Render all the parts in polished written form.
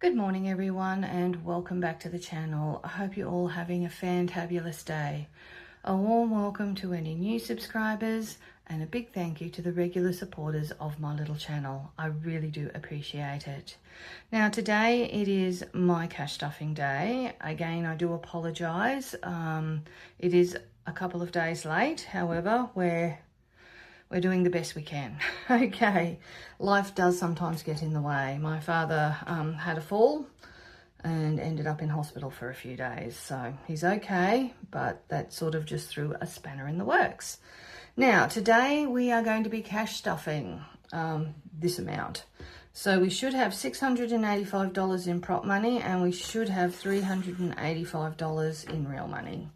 Good morning everyone and welcome back to the channel. I hope you're all having a fantabulous day. A warm welcome to any new subscribers and a big thank you to the regular supporters of my little channel. I really do appreciate it. Now today it is my cash stuffing day. Again, I do apologise. It is a couple of days late, however, we're doing the best we can. Okay, life does sometimes get in the way. My father had a fall and ended up in hospital for a few days. So he's okay, but that sort of just threw a spanner in the works. Now, today we are going to be cash stuffing this amount. So we should have $685 in prop money and we should have $385 in real money.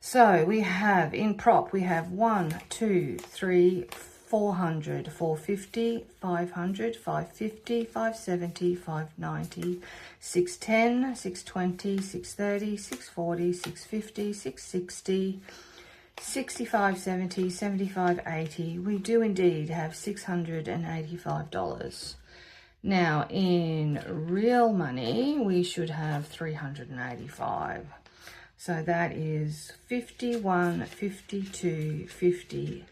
So we have in prop, we have 1, 2, 3, 400, 450, 500, 550, 570, 590, 610, 620, 630, 640, 650, 660, 65, 70, 75, 80. We do indeed have $685. Now in real money, we should have $385. So that is 51, 52, 50,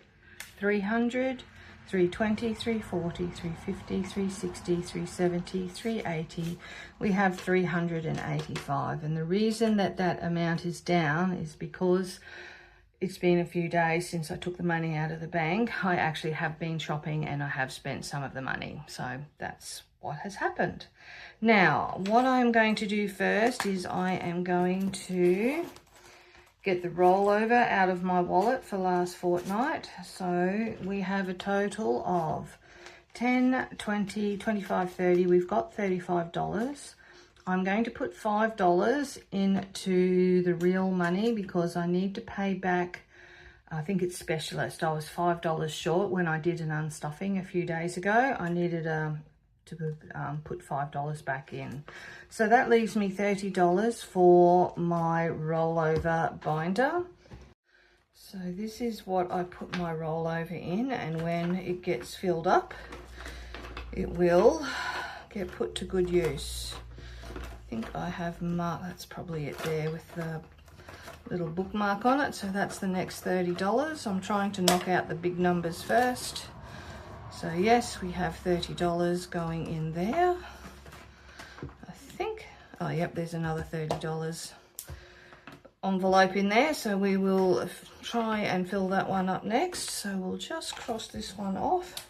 300, 320, 340, 350, 360, 370, 380. We have 385. And the reason that that amount is down is because it's been a few days since I took the money out of the bank. I actually have been shopping and I have spent some of the money. So that's what has happened. Now, what I'm going to do first is I am going to get the rollover out of my wallet for last fortnight. So we have a total of 10, 20, 25, 30. We've got $35. I'm going to put $5 into the real money because I need to pay back, I think it's Specialist. I was $5 short when I did an unstuffing a few days ago. I needed to put $5 back in. So that leaves me $30 for my rollover binder. So this is what I put my rollover in, and when it gets filled up, it will get put to good use. I think I have marked, that's probably it there with the little bookmark on it. So that's the next $30. I'm trying to knock out the big numbers first. So yes, we have $30 going in there, I think. Oh, yep, there's another $30 envelope in there. So we will try and fill that one up next. So we'll just cross this one off.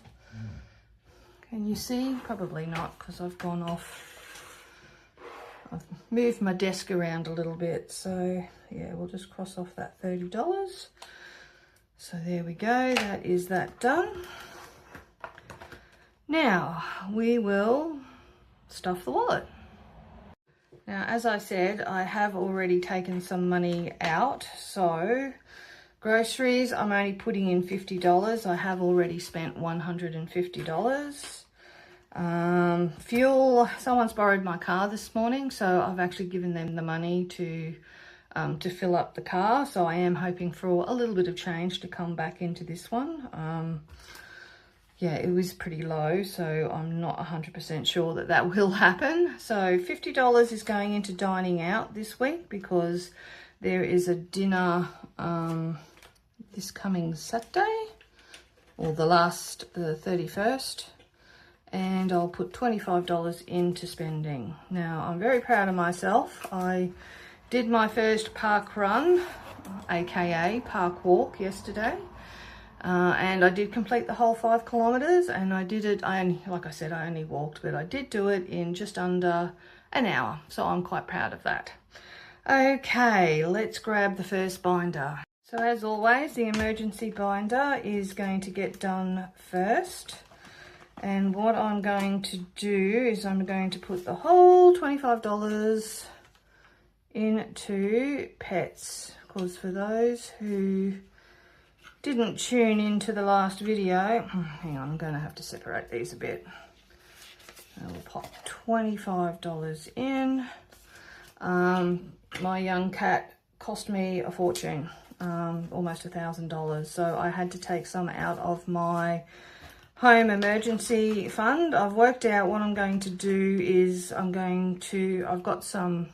Can you see? Probably not, because I've gone off. I've moved my desk around a little bit. So yeah, we'll just cross off that $30. So there we go, that is that done. Now we will stuff the wallet. Now, as I said, I have already taken some money out. So groceries, I'm only putting in $50. I have already spent $150. Fuel, someone's borrowed my car this morning, so I've actually given them the money to fill up the car. So I am hoping for a little bit of change to come back into this one. Yeah, it was pretty low, so I'm not 100% sure that that will happen. So $50 is going into dining out this week because there is a dinner this coming Saturday, or the 31st, and I'll put $25 into spending. Now, I'm very proud of myself. I did my first park run, aka park walk, yesterday. And I did complete the whole 5 kilometers, and I did it, like I said, I only walked, but I did do it in just under an hour. So I'm quite proud of that. Okay, let's grab the first binder. So as always, the emergency binder is going to get done first. And what I'm going to do is I'm going to put the whole $25 into pets. Because for those who didn't tune into the last video, hang on, I'm going to have to separate these a bit. I will pop $25 in. My young cat cost me a fortune, almost $1,000. So I had to take some out of my home emergency fund. I've worked out what I'm going to do is I've got an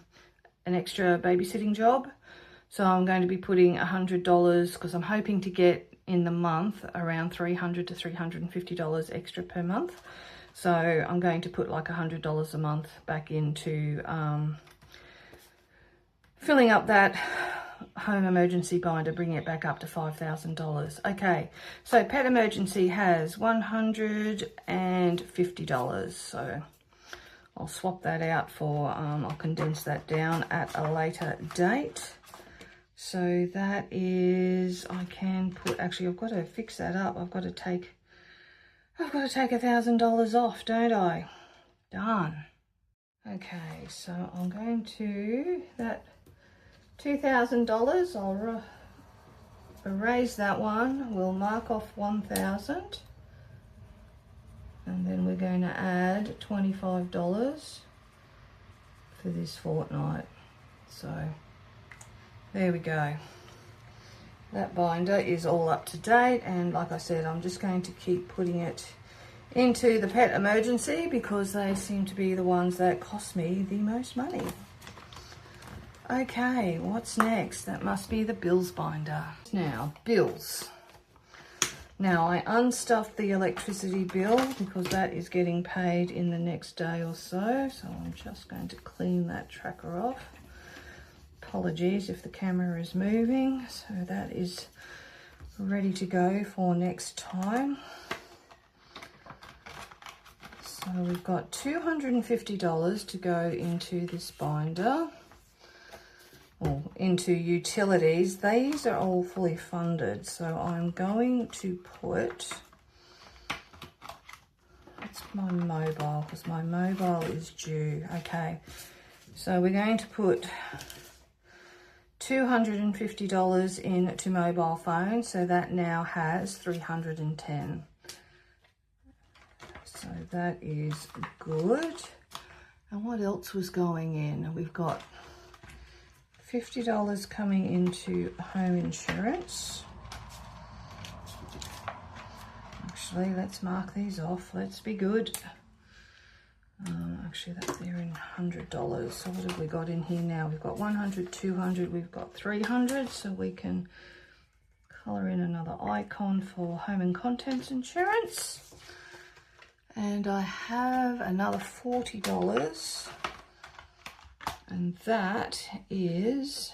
extra babysitting job. So I'm going to be putting $100 because I'm hoping to get in the month around $300 to $350 extra per month. So I'm going to put like $100 a month back into filling up that home emergency binder, bringing it back up to $5,000. Okay, so pet emergency has $150. So I'll swap that out for, I'll condense that down at a later date. So that is, I can put, actually I've got to fix that up. I've got to take $1,000 off, don't I? Darn. Okay, so I'm going to, that $2,000, I'll erase that one. We'll mark off 1,000. And then we're going to add $25 for this fortnight. So there we go. That binder is all up to date, and like I said, I'm just going to keep putting it into the pet emergency because they seem to be the ones that cost me the most money. Okay, what's next? That must be the bills binder. Now, bills. Now, I unstuffed the electricity bill because that is getting paid in the next day or so. So I'm just going to clean that tracker off. Apologies if the camera is moving. So that is ready to go for next time. So we've got $250 to go into this binder. Or into utilities. These are all fully funded, so I'm going to put, that's my mobile, because my mobile is due. Okay, so we're going to put $250 into mobile phone, so that now has $310. So that is good. And what else was going in? We've got $50 coming into home insurance. Actually, let's mark these off. Let's be good. Actually, they're in $100. So what have we got in here now? We've got 100, 200, we've got 300. So we can color in another icon for home and contents insurance. And I have another $40. And that is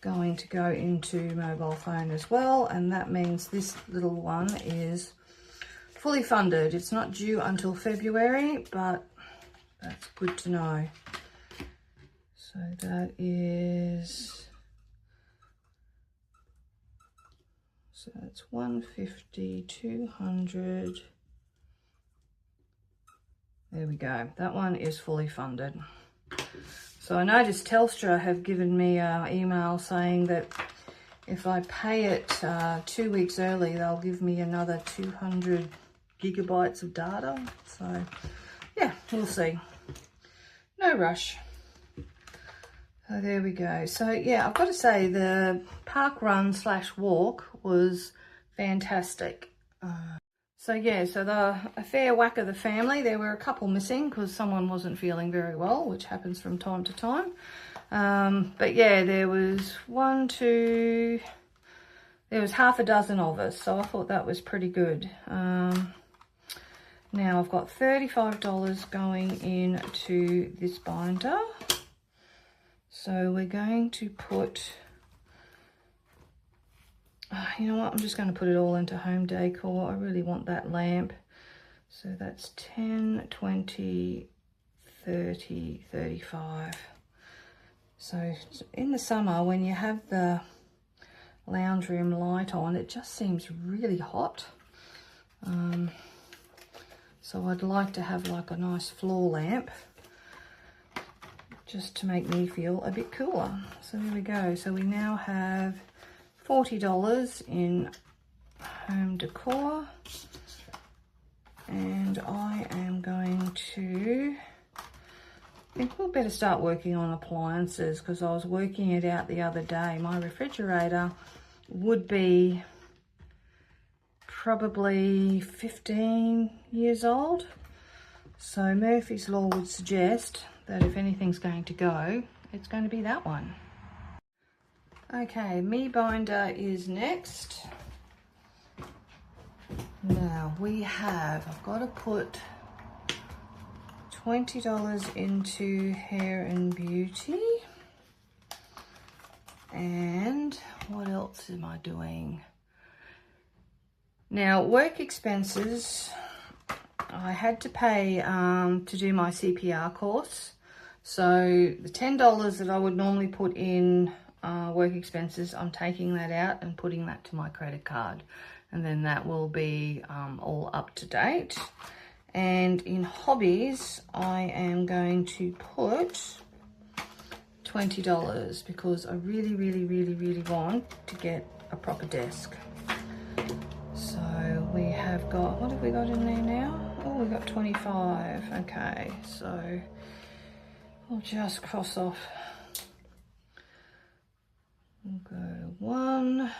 going to go into mobile phone as well. And that means this little one is fully funded. It's not due until February, but that's good to know. So that is, so that's 150, 200. There we go. That one is fully funded. So I noticed Telstra have given me an email saying that if I pay it 2 weeks early, they'll give me another 200 gigabytes of data. So yeah, we'll see. No rush. So there we go. So yeah, I've got to say the park run / walk was fantastic. So yeah, so a fair whack of the family. There were a couple missing because someone wasn't feeling very well, which happens from time to time. But yeah, there was there was half a dozen of us. So I thought that was pretty good. Now I've got $35 going into this binder. So we're going to put, you know what, I'm just going to put it all into home decor. I really want that lamp. So that's 10, 20, 30, 35. So in the summer, when you have the lounge room light on, it just seems really hot. So I'd like to have like a nice floor lamp just to make me feel a bit cooler. So there we go. So we now have $40 in home decor, and I am going to, I think we'll better start working on appliances because I was working it out the other day. My refrigerator would be probably 15 years old. So Murphy's Law would suggest that if anything's going to go, it's going to be that one. Okay, me binder is next. Now I've got to put $20 into Hair and Beauty. And what else am I doing? Now, work expenses, I had to pay to do my CPR course. So the $10 that I would normally put in work expenses, I'm taking that out and putting that to my credit card. And then that will be all up to date. And in hobbies, I am going to put $20 because I really want to get a proper desk. So we have got, what have we got in there now? Oh, we've got 25. Okay, so we'll just cross off. We'll go 1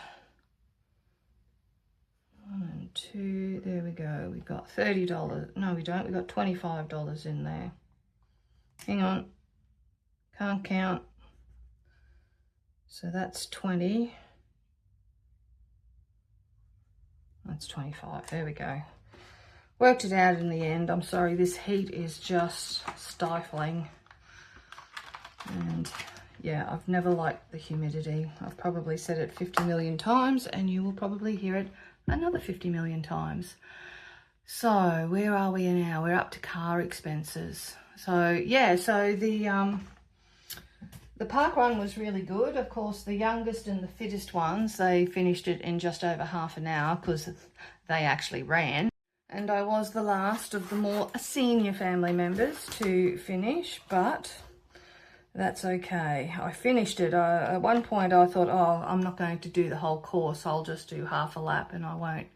and 2. There we go. We got $30. No, we don't. We got $25 in there. Hang on. Can't count. So that's 20. That's 25. There we go. Worked it out in the end. I'm sorry, this heat is just stifling. And yeah, I've never liked the humidity. I've probably said it 50 million times, and you will probably hear it another 50 million times. So where are we now? We're up to car expenses. So yeah, so the park run was really good. Of course, the youngest and the fittest ones, they finished it in just over half an hour because they actually ran. And I was the last of the more senior family members to finish, but that's okay. I finished it. At one point I thought, oh, I'm not going to do the whole course. I'll just do half a lap and I won't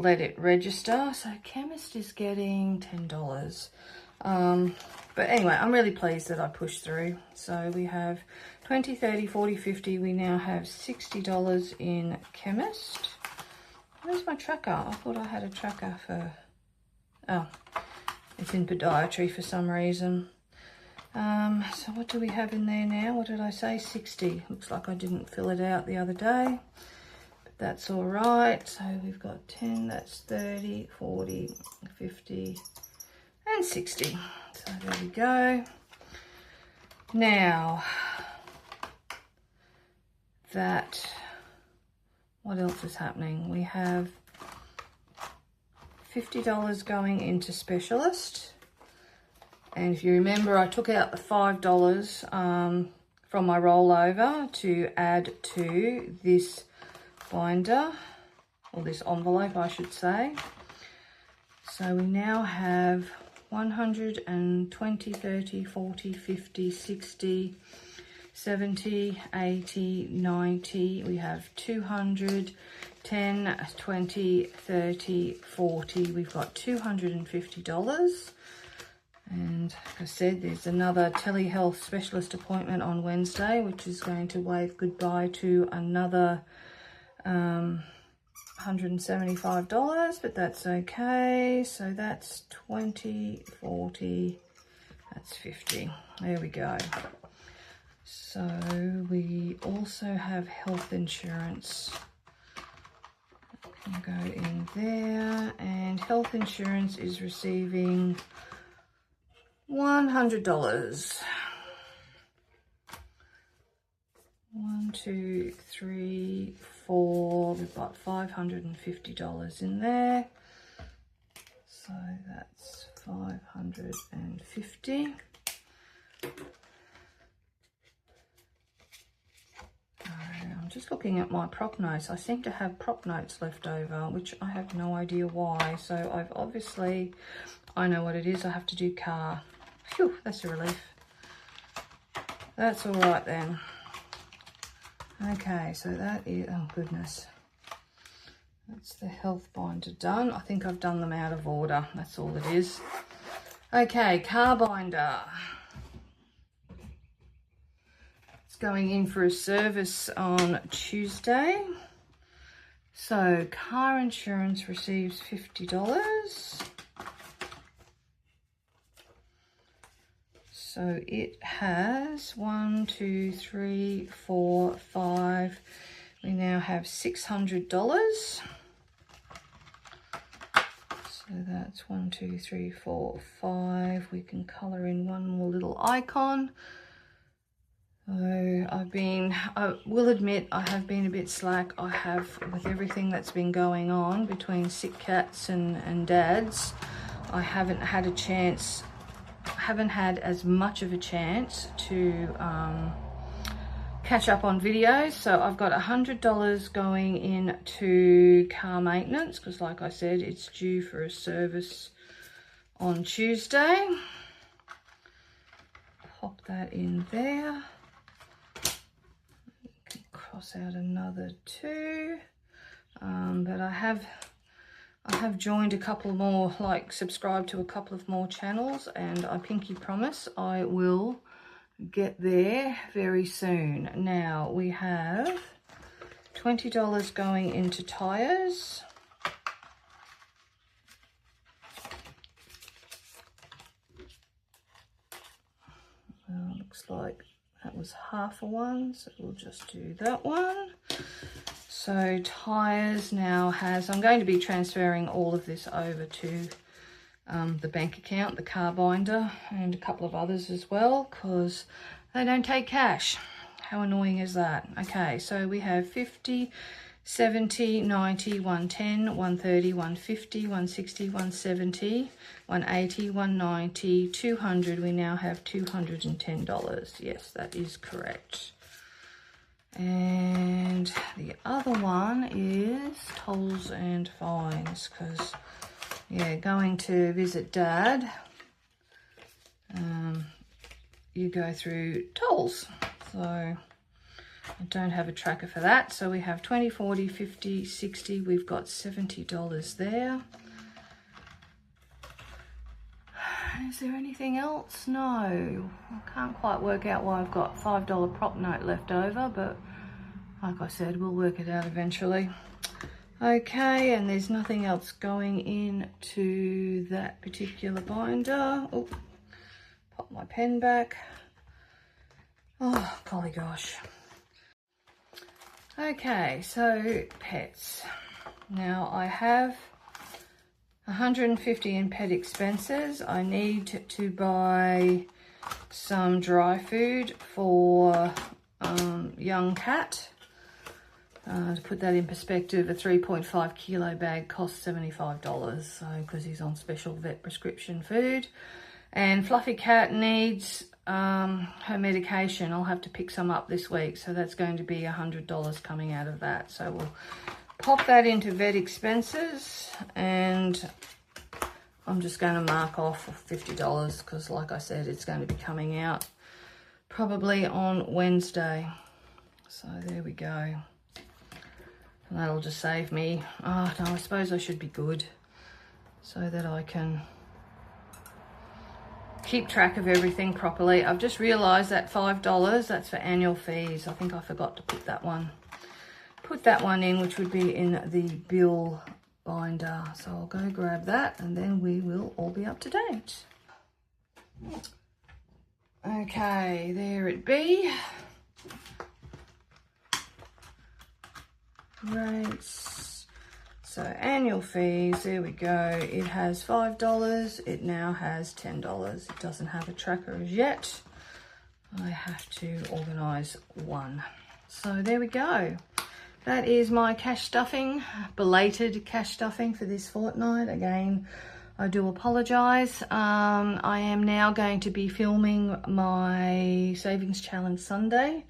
let it register. So chemist is getting $10. But anyway, I'm really pleased that I pushed through. So we have 20, 30, 40, 50. We now have $60 in chemist. Where's my tracker? I thought I had a tracker for... Oh, it's in podiatry for some reason. So what do we have in there now? What did I say? 60. Looks like I didn't fill it out the other day. But that's all right. So we've got 10, that's 30, 40, 50, and 60. So there we go. Now, what else is happening? We have $50 going into specialist. And if you remember, I took out the $5 from my rollover to add to this binder, or this envelope, I should say. So we now have 120, 30, 40, 50, 60, 70, 80, 90. We have 200, 10, 20, 30, 40. We've got $250. And like I said, there's another telehealth specialist appointment on Wednesday, which is going to wave goodbye to another $175, but that's okay. So that's 20, 40, that's 50. There we go. So we also have health insurance. I'll go in there, and health insurance is receiving $100. 1, 2, 3, 4. We've got $550 in there. So that's 550. I'm just looking at my prop notes. I seem to have prop notes left over, which I have no idea why. So I've obviously, I know what it is. I have to do car. Phew, that's a relief. That's all right then. Okay, so that is, oh goodness. That's the health binder done. I think I've done them out of order. That's all it is. Okay, car binder. It's going in for a service on Tuesday. So car insurance receives $50. So it has 1, 2, 3, 4, 5. We now have $600. So that's 1, 2, 3, 4, 5. We can colour in one more little icon. So I will admit I have been a bit slack. I have, with everything that's been going on between sick cats and dads, I haven't had a chance, haven't had as much of a chance to catch up on videos. So I've got $100 going into car maintenance because, like I said, it's due for a service on Tuesday. Pop that in there. Cross out another 2, but I have joined a couple more, like subscribed to a couple of more channels, and I pinky promise I will get there very soon. Now we have $20 going into tires. Looks like that was half a one, so we'll just do that one. So tires now has, I'm going to be transferring all of this over to the bank account, the car binder, and a couple of others as well, because they don't take cash. How annoying is that? Okay, so we have 50, 70, 90, 110, 130, 150, 160, 170, 180, 190, 200. We now have $210. Yes, that is correct. And the other one is tolls and fines, because, yeah, going to visit Dad, you go through tolls. So I don't have a tracker for that. So we have 20, 40, 50, 60. We've got $70 there. Is there anything else? No. I can't quite work out why I've got $5 prop note left over, but like I said, we'll work it out eventually. Okay, and there's nothing else going into that particular binder. Oh, pop my pen back. Oh, golly gosh. Okay, so pets. Now I have 150 in pet expenses. I need to buy some dry food for young cat. To put that in perspective, a 3.5 kilo bag costs $75, so because he's on special vet prescription food. And Fluffy Cat needs her medication. I'll have to pick some up this week, so that's going to be $100 coming out of that. So we'll pop that into vet expenses, and I'm just going to mark off $50 because, like I said, it's going to be coming out probably on Wednesday. So there we go. And that'll just save me. Oh no, I suppose I should be good so that I can keep track of everything properly. I've just realised that $5, that's for annual fees. I think I forgot to put that one in, which would be in the bill binder. So I'll go grab that and then we will all be up to date. Okay, there it be. Rates. So annual fees, there we go. It has $5. It now has $10. It doesn't have a tracker as yet. I have to organise one. So there we go. That is my cash stuffing, belated cash stuffing for this fortnight. Again, I do apologise. I am now going to be filming my Savings Challenge Sunday,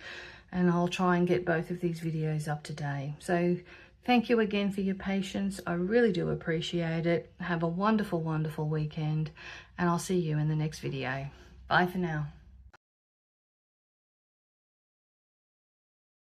and I'll try and get both of these videos up today. So thank you again for your patience. I really do appreciate it. Have a wonderful, wonderful weekend, and I'll see you in the next video. Bye for now.